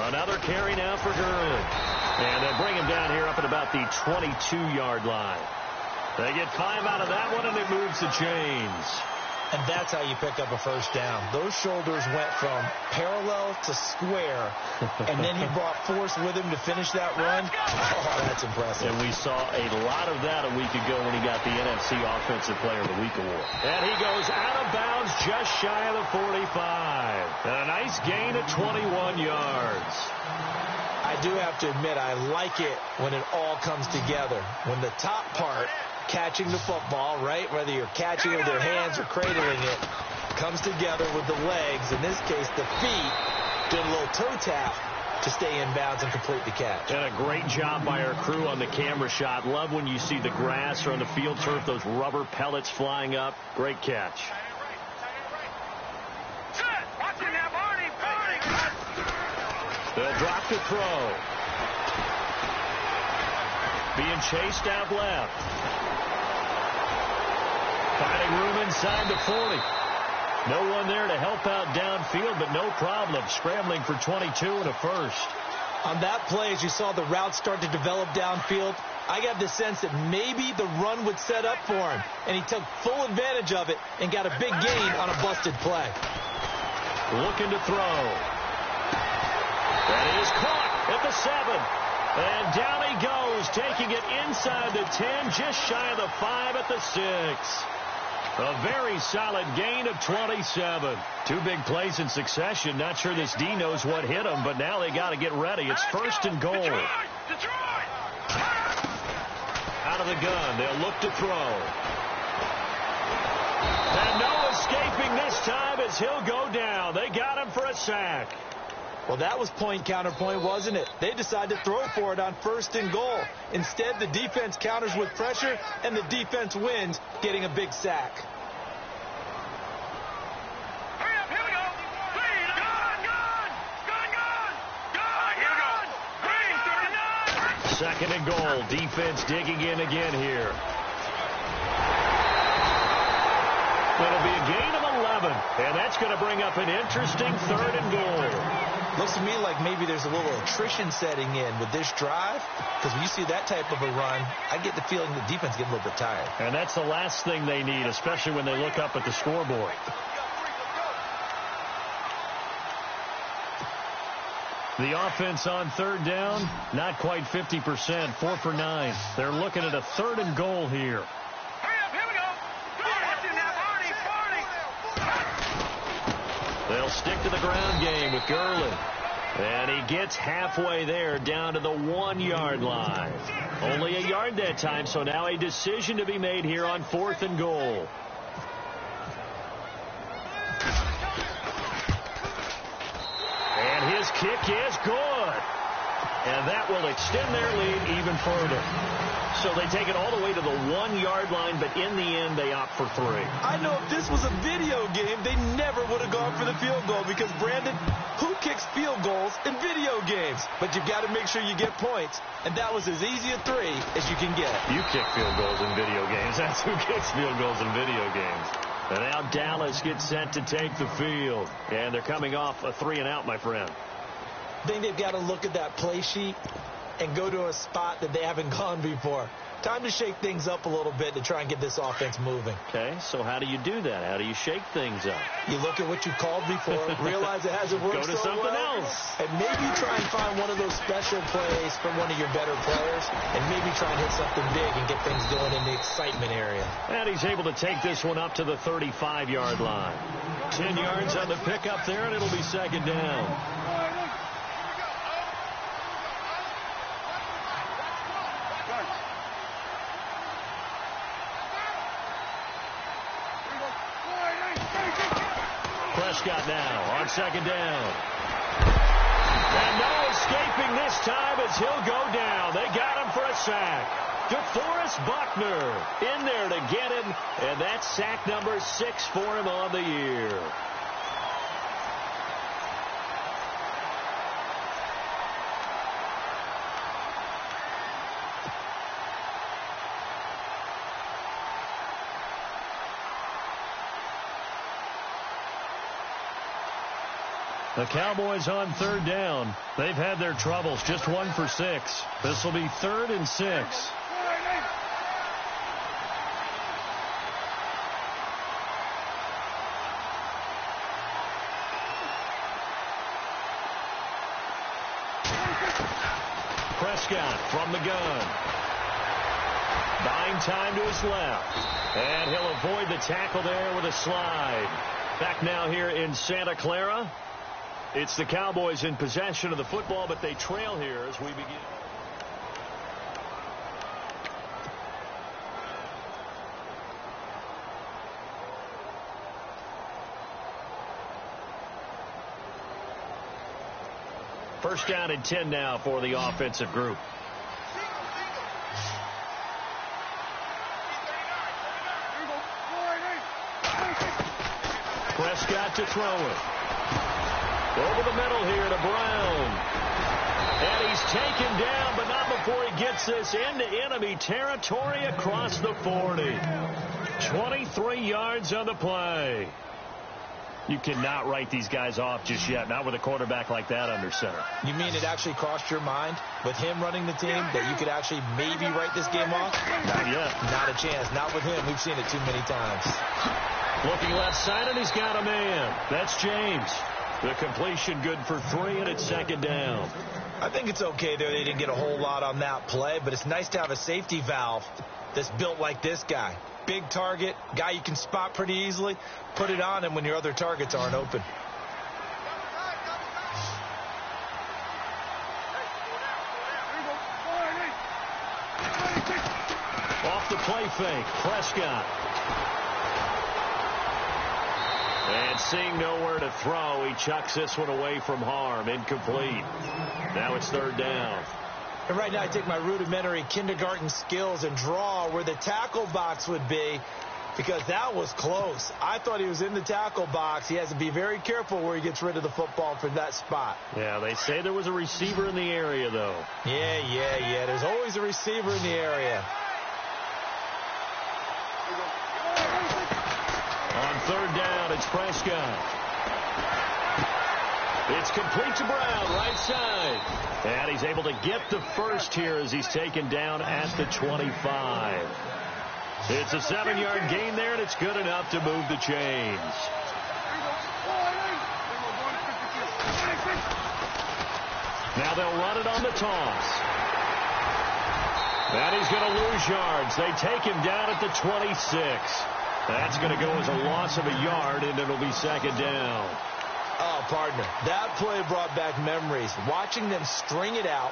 B: Another carry now for Gurley. And they'll bring him down here up at about the 22-yard line. They get 5 out of that one, and it moves the chains.
C: And that's how you pick up a first down. Those shoulders went from parallel to square, and then he brought force with him to finish that run. Oh, that's impressive.
B: And we saw a lot of that a week ago when he got the NFC Offensive Player of the Week award. And he goes out of bounds just shy of the 45. And a nice gain of 21 yards.
C: I do have to admit, I like it when it all comes together. When the top part, catching the football, right, whether you're catching it with your hands or cradling it, comes together with the legs. In this case, the feet, doing a little toe tap to stay in bounds and complete the catch.
B: And a great job by our crew on the camera shot. Love when you see the grass or on the field turf, those rubber pellets flying up. Great catch. They'll drop the throw. Being chased out left. Finding room inside the 40. No one there to help out downfield, but no problem. Scrambling for 22 and a first.
C: On that play, as you saw the route start to develop downfield, I got the sense that maybe the run would set up for him. And he took full advantage of it and got a big gain on a busted play.
B: Looking to throw. And he is caught at the 7. And down he goes, taking it inside the 10, just shy of the 5 at the 6. A very solid gain of 27. 2 big plays in succession. Not sure this D knows what hit him, but now they got to get ready. It's 1st and goal. Out of the gun, they'll look to throw. And no escaping this time as he'll go down. They got him for a sack.
C: Well, that was point counterpoint, wasn't it? They decided to throw for it on 1st and goal. Instead, the defense counters with pressure, and the defense wins, getting a big sack.
D: Hurry up, here we go. Gun.
B: 2nd and goal. Defense digging in again here. It'll be a gain of 11, and that's going to bring up an interesting 3rd and goal.
C: Looks to me like maybe there's a little attrition setting in with this drive, because when you see that type of a run, I get the feeling the defense getting a little bit tired.
B: And that's the last thing they need, especially when they look up at the scoreboard. The offense on third down, not quite 50%, 4 for 9. They're looking at a 3rd and goal here.
D: Hurry up, here we go. That's in there, Barney.
B: They'll stick to the ground game with Gurley. And he gets halfway there, down to the 1-yard line. Only a yard that time, so now a decision to be made here on 4th and goal. And his kick is good. And that will extend their lead even further. So they take it all the way to the 1-yard line, but in the end, they opt for 3.
C: I know if this was a video game, they never would have gone for the field goal because, Brandon, who kicks field goals in video games? But you've got to make sure you get points, and that was as easy a 3 as you can get.
B: You kick field goals in video games. That's who kicks field goals in video games. And now Dallas gets set to take the field. And they're coming off a 3-and-out, my friend.
C: I think they've got to look at that play sheet and go to a spot that they haven't gone before. Time to shake things up a little bit to try and get this offense moving.
B: Okay, so how do you do that? How do you shake things up?
C: You look at what you called before, realize it hasn't worked
B: Go to
C: so
B: something
C: well,
B: else.
C: and maybe try and find one of those special plays from one of your better players, and maybe try and hit something big and get things going in the excitement area.
B: And he's able to take this one up to the 35-yard line. 10 yards on the pickup there, and it'll be 2nd down. Prescott now on 2nd down. And no escaping this time as he'll go down. They got him for a sack. DeForest Buckner in there to get him, and that's sack number 6 for him on the year. The Cowboys on 3rd down. They've had their troubles, just 1 for 6. This will be 3rd and 6. Prescott from the gun. Buying time to his left. And he'll avoid the tackle there with a slide. Back now here in Santa Clara. It's the Cowboys in possession of the football, but they trail here as we begin. First down and 10 now for the offensive group. Prescott to throw it. Over the middle here to Brown. And he's taken down, but not before he gets this into enemy territory across the 40. 23 yards on the play. You cannot write these guys off just yet, not with a quarterback like that under center.
C: You mean it actually crossed your mind with him running the team that you could actually maybe write this game off?
B: Not yet.
C: Not a chance. Not with him. We've seen it too many times.
B: Looking left side, and he's got a man. That's James. The completion good for 3, and it's 2nd down.
C: I think it's okay there. They didn't get a whole lot on that play, but it's nice to have a safety valve that's built like this guy. Big target, guy you can spot pretty easily. Put it on him when your other targets aren't open.
B: Off the play fake, Prescott. And seeing nowhere to throw, he chucks this one away from harm. Incomplete. Now it's 3rd down.
C: And right now I take my rudimentary kindergarten skills and draw where the tackle box would be, because that was close. I thought he was in the tackle box. He has to be very careful where he gets rid of the football from that spot.
B: Yeah, they say there was a receiver in the area, though.
C: Yeah. There's always a receiver in the area. On
B: 3rd down, it's Prescott. It's complete to Brown, right side. And he's able to get the first here as he's taken down at the 25. It's a 7-yard gain there, and it's good enough to move the chains. Now they'll run it on the toss. And he's going to lose yards. They take him down at the 26. That's going to go as a loss of a yard, and it'll be second down.
C: Oh, partner, that play brought back memories. Watching them string it out,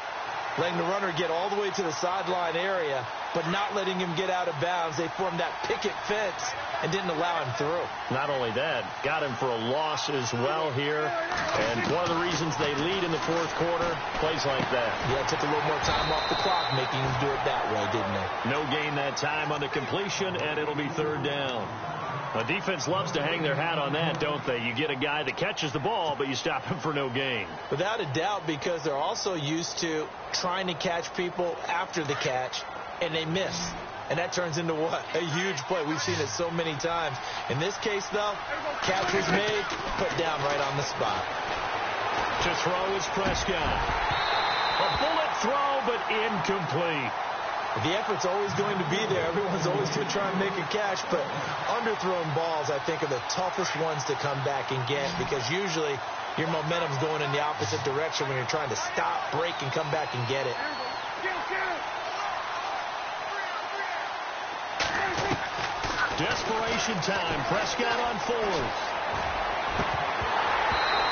C: letting the runner get all the way to the sideline area, but not letting him get out of bounds. They formed that picket fence and didn't allow him through.
B: Not only that, got him for a loss as well here. And one of the reasons they lead in the fourth quarter, plays like that.
C: Yeah, it took a little more time off the clock, making him do it that way, didn't they?
B: No gain that time on the completion, and it'll be third down. A defense loves to hang their hat on that, don't they? You get a guy that catches the ball, but you stop him for no gain.
C: Without a doubt, because they're also used to trying to catch people after the catch, and they miss. And that turns into what? A huge play. We've seen it so many times. In this case, though, catch was made, put down right on the spot.
B: To throw is Prescott. A bullet throw, but incomplete.
C: The effort's always going to be there. Everyone's always going to try and make a catch, but underthrown balls, I think, are the toughest ones to come back and get, because usually your momentum's going in the opposite direction when you're trying to stop, break, and come back and get it.
B: Desperation time. Prescott on fourth.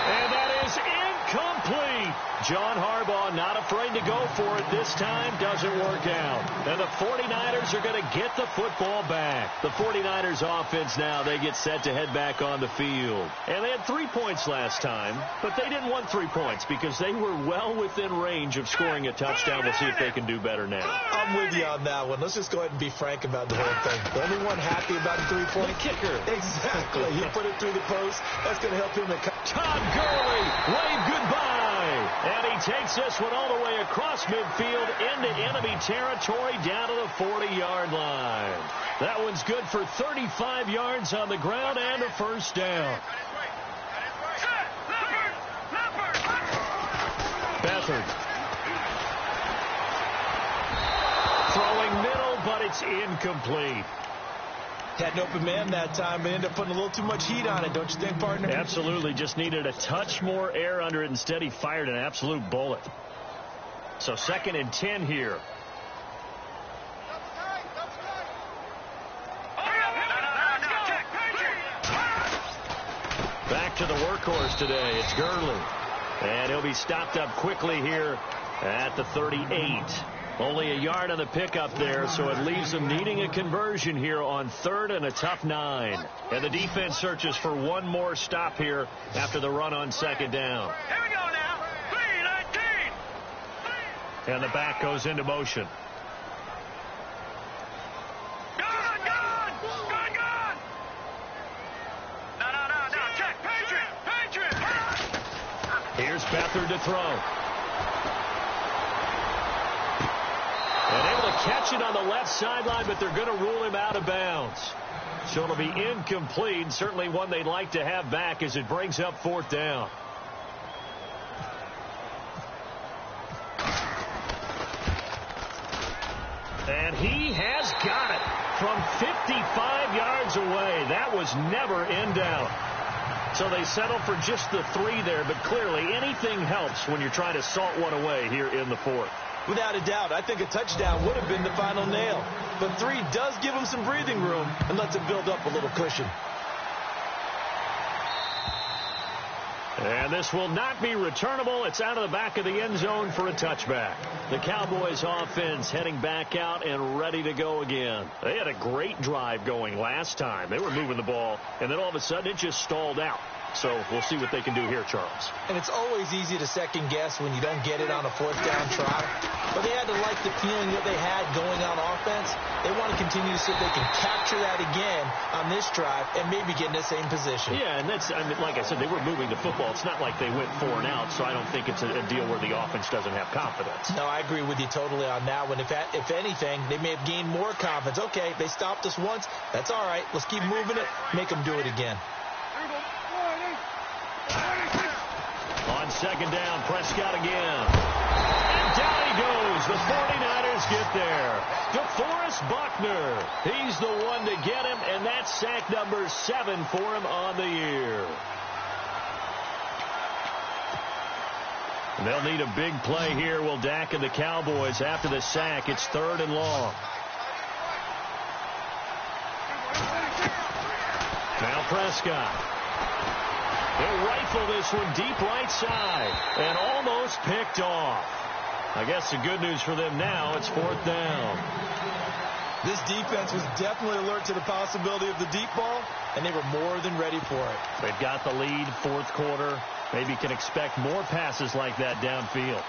B: And that is incomplete. John Harbaugh not afraid to go for it this time. Doesn't work out. And the 49ers are going to get the football back. The 49ers offense now, they get set to head back on the field. And they had 3 points last time, but they didn't want 3 points because they were well within range of scoring a touchdown. We'll see if they can do better now.
C: I'm with you on that one. Let's just go ahead and be frank about the whole thing. The only one happy about the 3-point
B: kicker.
C: Exactly. He put it through the post. That's going to help him.
B: Todd Gurley, wave goodbye. And he takes this one all the way across midfield into enemy territory down to the 40-yard line. That one's good for 35 yards on the ground and a first down. Beathard. Throwing middle, but it's incomplete.
C: Had an open man that time, but ended up putting a little too much heat on it, don't you think, partner?
B: Absolutely. Just needed a touch more air under it. Instead, he fired an absolute bullet. So 2nd and 10 here. Back to the workhorse today. It's Gurley. And he'll be stopped up quickly here at the 38. Only a yard on the pickup there, so it leaves them needing a conversion here on 3rd and a tough 9. And the defense searches for one more stop here after the run on 2nd down.
D: Here we go now. 3-19.
B: And the back goes into motion.
D: Gone. No. Check. Patriot.
B: Here's Beathard to throw. And able to catch it on the left sideline, but they're going to rule him out of bounds. So it'll be incomplete. Certainly one they'd like to have back as it brings up 4th down. And he has got it from 55 yards away. That was never in doubt. So they settle for just the 3 there, but clearly anything helps when you're trying to salt one away here in the 4th.
C: Without a doubt, I think a touchdown would have been the final nail. But 3 does give him some breathing room and lets him build up a little cushion.
B: And this will not be returnable. It's out of the back of the end zone for a touchback. The Cowboys offense heading back out and ready to go again. They had a great drive going last time. They were moving the ball, and then all of a sudden it just stalled out. So we'll see what they can do here, Charles.
C: And it's always easy to second guess when you don't get it on a 4th down try. But they had to like the feeling that they had going on offense. They want to continue to see if they can capture that again on this drive and maybe get in the same position.
B: Yeah, and that's, I mean, like I said, they were moving the football. It's not like they went 4 and out, so I don't think it's a deal where the offense doesn't have confidence.
C: No, I agree with you totally on that one. If anything, they may have gained more confidence. Okay, they stopped us once. That's all right. Let's keep moving it. Make them do it again.
B: On on second down. Prescott again. And down he goes. The 49ers get there. DeForest Buckner. He's the one to get him, and that's sack number 7 for him on the year. And they'll need a big play here, will Dak and the Cowboys. After the sack, it's 3rd and long. Now Prescott. He'll rifle this one deep right side and almost picked off. I guess the good news for them now, it's 4th down.
C: This defense was definitely alert to the possibility of the deep ball, and they were more than ready for it.
B: They've got the lead, 4th quarter. Maybe can expect more passes like that downfield.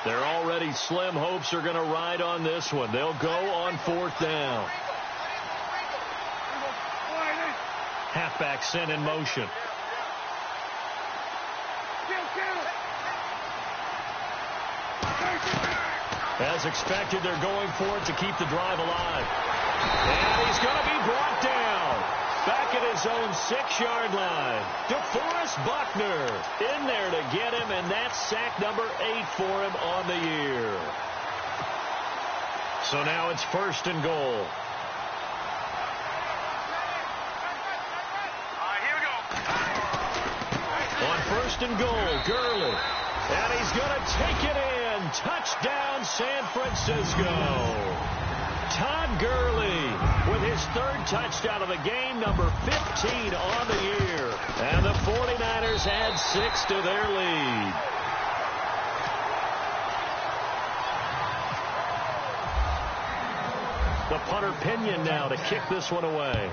B: They're already slim hopes are going to ride on this one. They'll go on 4th down. Halfback sent in motion. As expected, they're going for it to keep the drive alive. And he's going to be brought down. Back at his own 6-yard line. DeForest Buckner in there to get him, and that's sack number 8 for him on the year. So now it's 1st and goal.
D: Here we go.
B: On 1st and goal, Gurley. And he's going to take it in. Touchdown, San Francisco. Todd Gurley with his 3rd touchdown of the game, number 15 on the year. And the 49ers add 6 to their lead. The punter Pinion now to kick this one away.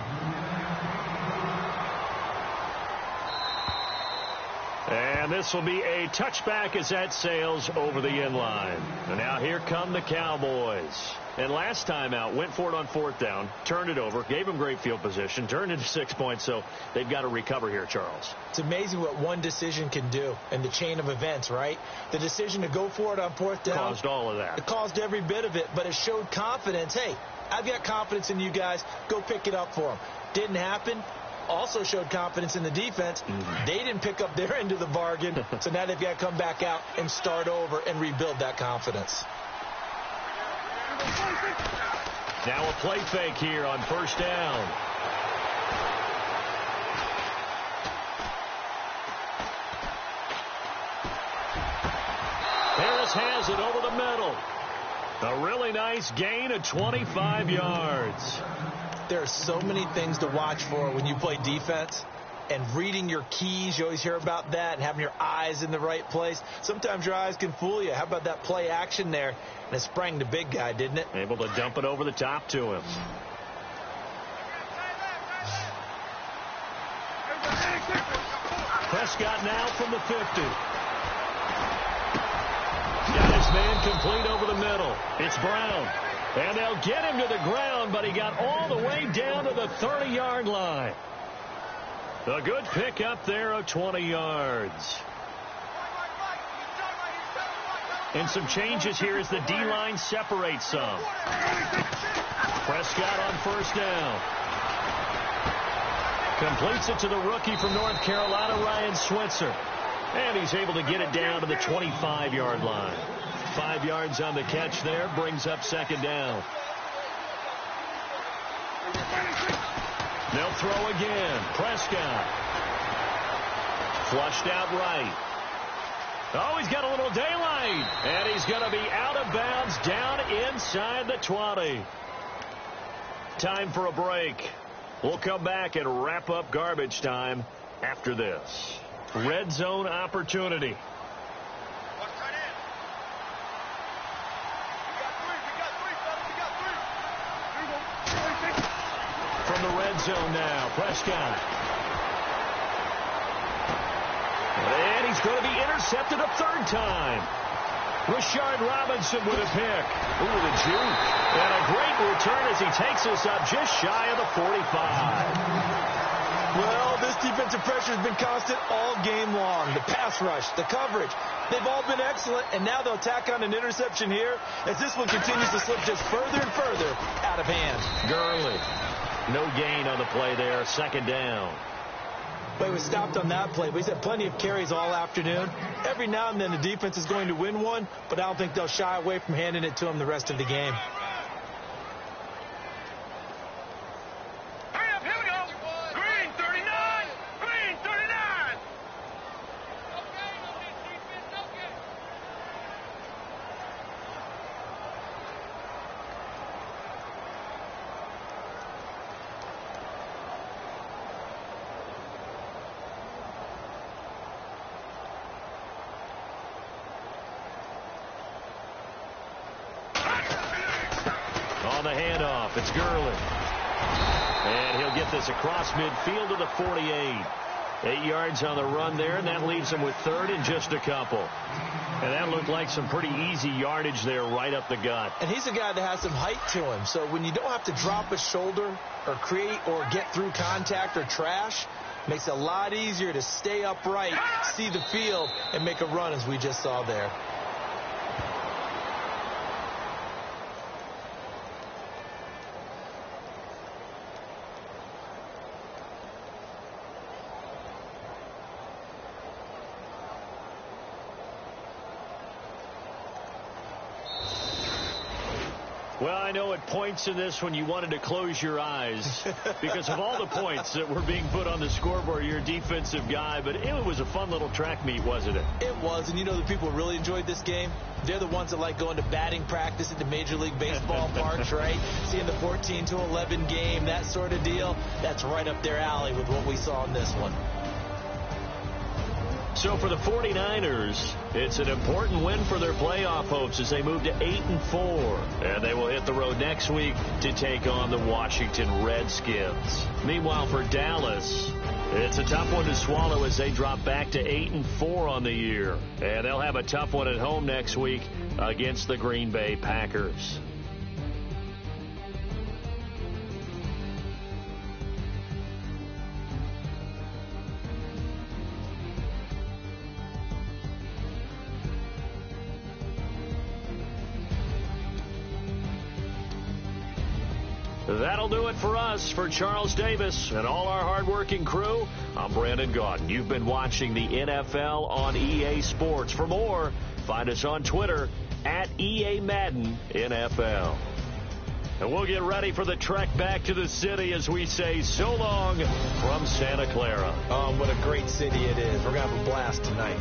B: And this will be a touchback as that sails over the end line. And now here come the Cowboys. And last time out, went for it on 4th down, turned it over, gave them great field position, turned into 6 points, so they've got to recover here, Charles.
C: It's amazing what one decision can do in the chain of events, right? The decision to go for it on 4th down
B: caused all of that.
C: It caused every bit of it, but it showed confidence. Hey, I've got confidence in you guys. Go pick it up for them. Didn't happen. Also showed confidence in the defense. They didn't pick up their end of the bargain, so now they've got to come back out and start over and rebuild that confidence.
B: Now a play fake here on 1st down. Harris has it over the middle. A really nice gain of 25 yards.
C: There are so many things to watch for when you play defense. And reading your keys, you always hear about that, and having your eyes in the right place. Sometimes your eyes can fool you. How about that play action there? And it sprang the big guy, didn't it?
B: Able to dump it over the top to him. Prescott now from the 50. Got his man complete over the middle. It's Brown. And they'll get him to the ground, but he got all the way down to the 30-yard line. A good pick up there of 20 yards. And some changes here as the D-line separates some. Prescott on 1st down. Completes it to the rookie from North Carolina, Ryan Switzer. And he's able to get it down to the 25-yard line. 5 yards on the catch there, brings up 2nd down. They'll throw again. Prescott. Flushed out right. Oh, he's got a little daylight. And he's going to be out of bounds down inside the 20. Time for a break. We'll come back and wrap up garbage time after this. Red zone opportunity. From the red zone now, Prescott. And he's going to be intercepted a 3rd time. Rashard Robinson with a pick. Ooh, the juke. And a great return as he takes us up just shy of the 45.
C: Well, this defensive pressure has been constant all game long. The pass rush, the coverage, they've all been excellent, and now they'll tack on an interception here as this one continues to slip just further and further out of hand.
B: Gurley, no gain on the play there, second down.
C: But he was stopped on that play. But he's had plenty of carries all afternoon. Every now and then the defense is going to win one, but I don't think they'll shy away from handing it to him the rest of the game.
D: Hurry up, here we go. Green 39. Green 39.
B: On the handoff, it's Gurley. And he'll get this across midfield to the 48. 8 yards on the run there, and that leaves him with third and just a couple. And that looked like some pretty easy yardage there right up the gut.
C: And he's a guy that has some height to him, so when you don't have to drop a shoulder or create or get through contact or trash, makes it a lot easier to stay upright, see the field, and make a run as we just saw there.
B: Well, I know at points in this when you wanted to close your eyes because of all the points that were being put on the scoreboard. You're a defensive guy, but it was a fun little track meet, wasn't it?
C: It was, and you know the people who really enjoyed this game? They're the ones that like going to batting practice at the Major League Baseball parks, right? Seeing the 14-11 game, that sort of deal. That's right up their alley with what we saw in this one.
B: So for the 49ers, it's an important win for their playoff hopes as they move to 8-4. And they will hit the road next week to take on the Washington Redskins. Meanwhile, for Dallas, it's a tough one to swallow as they drop back to 8-4 on the year. And they'll have a tough one at home next week against the Green Bay Packers. That'll do it for us. For Charles Davis and all our hardworking crew, I'm Brandon Gaudin. You've been watching the NFL on EA Sports. For more, find us on Twitter at EA Madden NFL. And we'll get ready for the trek back to the city as we say so long from Santa Clara.
C: What a great city it is. We're going to have a blast tonight.